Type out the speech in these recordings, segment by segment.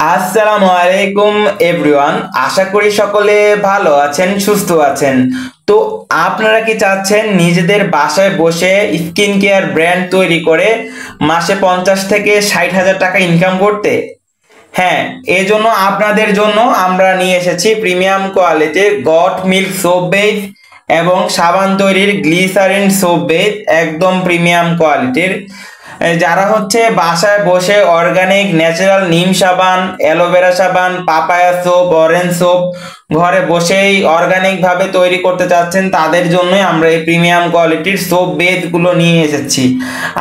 আসসালামু আলাইকুম এভরিওয়ান, আশা করি সকলে ভালো আছেন, সুস্থ আছেন। তো আপনারা কি চাচ্ছেন নিজেদের বাসায় বসে স্কিন কেয়ার ব্র্যান্ড তৈরি করে মাসে 50 থেকে 60 হাজার টাকা ইনকাম করতে? হ্যাঁ, এই জন্য আপনাদের জন্য আমরা নিয়ে এসেছি প্রিমিয়াম কোয়ালিটির গট মিল্ক সোপ বেস এবং সাবান তৈরির গ্লিসারিন সোপ বেস, একদম প্রিমিয়াম কোয়ালিটির। যারা হচ্ছে বাসায় বসে অর্গানিক ন্যাচারাল নিম সাবান, অ্যালোভেরা সাবান, পাপায়া সোপ, অরেঞ্জ সোপ ঘরে বসেই অর্গানিক ভাবে তৈরি করতে চাচ্ছেন, তাদের জন্যই আমরা এই প্রিমিয়াম কোয়ালিটির সোপ বেস গুলো নিয়ে এসেছি।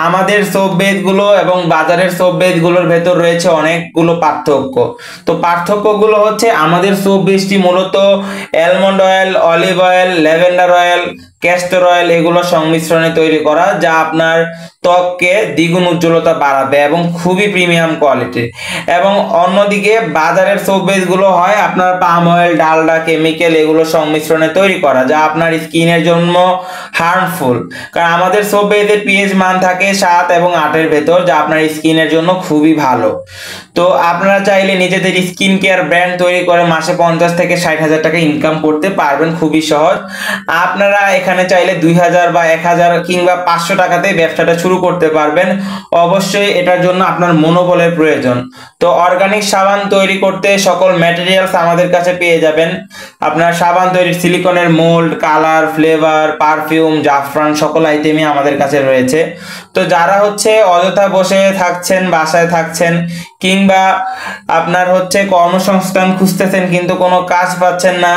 আমাদের সোপ বেস গুলো এবং বাজারের সোপ বেস গুলোর ভেতর রয়েছে অনেকগুলো পার্থক্য। তো পার্থক্যগুলো হচ্ছে, আমাদের সোপ বেসটি মূলত almond oil, olive oil, lavender oil, castor oil এগুলো সংমিশ্রণে তৈরি করা, যা আপনার ত্বককে দ্বিগুণ উজ্জ্বলতা বাড়াবে এবং খুবই প্রিমিয়াম কোয়ালিটির। এবং অন্যদিকে বাজারের সোপ বেস গুলো হয় আপনার পাম অয়েল, ডালডা, কেমিক্যাল এগুলো সংমিশ্রণে তৈরি করা, যা আপনার স্কিনের জন্য হার্মফুল। কারণ আমাদের সোপ বেসের পিএইচ মান থাকে 7 এবং 8-এর ভেতর, যা আপনার স্কিনের জন্য খুবই ভালো। তো আপনারা চাইলে নিজেদের স্কিন কেয়ার ব্র্যান্ড তৈরি করে মাসে 50 থেকে 60 হাজার টাকা ইনকাম করতে পারবেন, খুবই সহজ। আপনারা এখানে চাইলে 2000 বা 1000 কিংবা 500 টাকাতে ব্যবসাটা শুরু করতে পারবেন। অবশ্যই এটার জন্য আপনার মনোবলের প্রয়োজন। তো অর্গানিক সাবান তৈরি করতে সকল ম্যাটেরিয়ালস আমাদের কাছে পেয়ে যাবেন। আপনার সাবান তৈরির সিলিকনের মোল্ড, কালার, ফ্লেভার, পারফিউম, জাফরান সকল আইটেমই আমাদের কাছে রয়েছে। তো যারা হচ্ছে অযথা বসে থাকছেন, বাসায় থাকছেন, কিংবা আপনার হচ্ছে কর্মসংস্থান খুঁজতেছেন কিন্তু কোনো কাজ পাচ্ছেন না,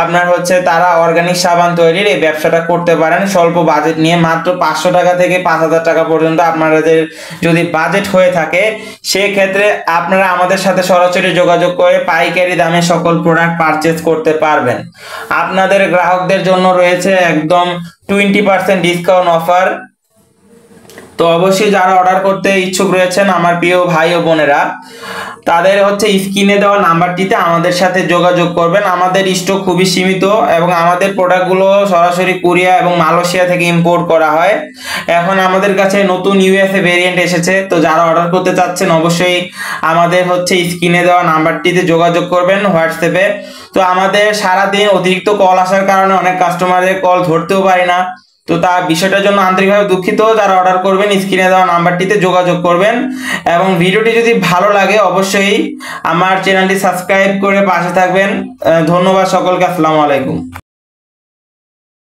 আপনার হচ্ছে তারা অর্গানিক সাবান তৈরির এই ব্যবসাটা করতে পারেন স্বল্প বাজেট নিয়ে। মাত্র 500 টাকা থেকে 5000 টাকা পর্যন্ত আপনাদের যদি বাজেট হয়ে থাকে, সেক্ষেত্রে আপনারা আমাদের সাথে সরাসরি যোগাযোগ করে পাইকারি দামে সকল প্রোডাক্ট পারচেজ করতে পারবেন। আপনাদের গ্রাহকদের জন্য রয়েছে একদম 20% ডিসকাউন্ট অফার। তো অবশ্যই যারা অর্ডার করতে ইচ্ছুক রয়েছেন আমার প্রিয় ভাই ও বোনেরা, তাদের হচ্ছে স্ক্রিনে দেওয়া নাম্বারটিতে আমাদের সাথে যোগাযোগ করবেন। আমাদের স্টক খুবই সীমিত এবং আমাদের প্রোডাক্টগুলো সরাসরি কোরিয়া এবং মালয়েশিয়া থেকে ইম্পোর্ট করা হয়। এখন আমাদের কাছে নতুন ইউএসএ ভেরিয়েন্ট এসেছে। তো যারা অর্ডার করতে চাচ্ছেন অবশ্যই আমাদের হচ্ছে স্ক্রিনে দেওয়া নাম্বারটিতে যোগাযোগ করবেন হোয়াটসঅ্যাপে। তো আমাদের সারাদিন অতিরিক্ত কল আসার কারণে অনেক কাস্টমারের কল ধরতেও পারি না। তো তার বিষয়টার জন্য আন্তরিকভাবে দুঃখিত। যারা অর্ডার করবেন স্ক্রিনে দেওয়া নাম্বারটিতে যোগাযোগ করবেন। এবং ভিডিওটি যদি ভালো লাগে অবশ্যই আমার চ্যানেলটি সাবস্ক্রাইব করে পাশে থাকবেন। ধন্যবাদ সকলকে। আসসালামু আলাইকুম।